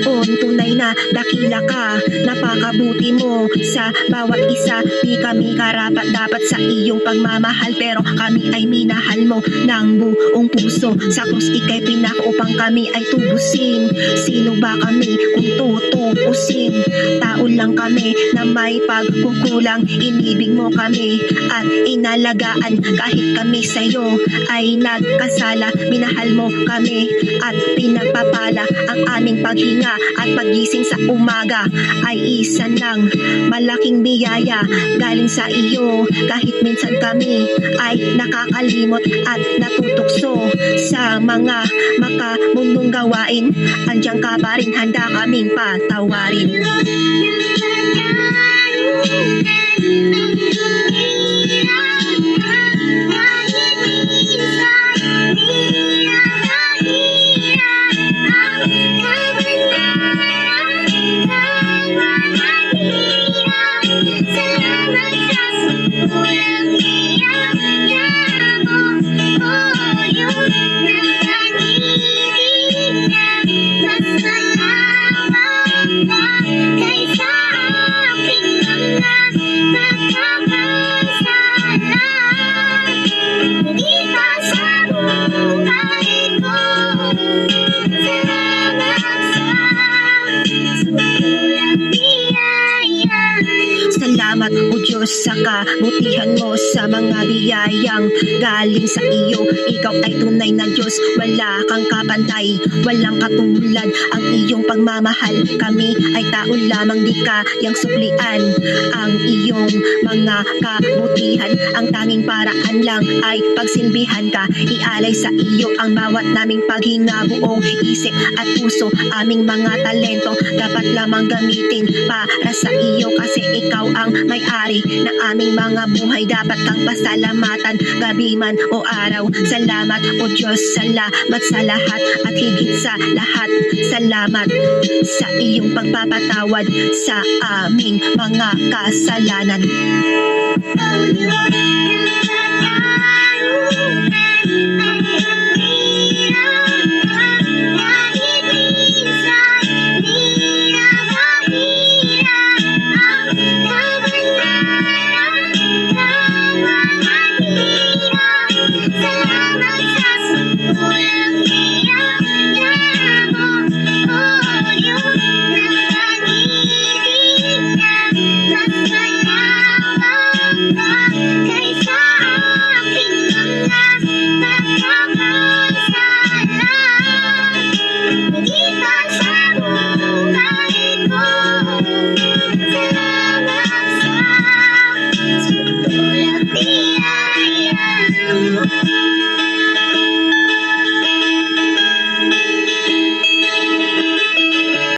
Panginoon, tunay na dakila ka. Napakabuti mo sa bawat isa. Di kami karapat dapat sa iyong pagmamahal, pero kami ay minahal mo ng buong puso. Sa krus ika'y pinako upang kami ay tubusin. Sino ba kami kung tutuusin? Tao lang kami na may pagkukulang. Inibig mo kami at inalagaan. Kahit kami sa'yo ay nagkasala, minahal mo kami at pinagpapala. Ang aming paghinga at pagising sa umaga ay isa lang malaking biyaya galing sa iyo. Kahit minsan kami ay nakakalimot at natutukso sa mga makamundong gawain, andiyan ka pa rin, handa kaming patawarin. Salamat o Diyos sa kabutihan mo, sa mga biyayang galing sa iyo. Ikaw ay tunay na Diyos, wala kang kapantay, walang katulad ang iyong pagmamahal. Kami ay tao lamang, di kayang suklian ang iyong mga kabutihan. Ang tanging paraan lang ay pagsilbihan ka. Ialay sa iyo ang bawat naming paghinga, buong isip at puso. Aming mga talento dapat lamang gamitin para sa iyo, kasi ikaw ang may-ari ng aming mga buhay. Dapat kang pasalamatan gabi man o araw. Salamat o Diyos, salamat sa lahat, at higit sa lahat, salamat sa iyong pagpapatawad sa aming mga kasalanan. Salamat sa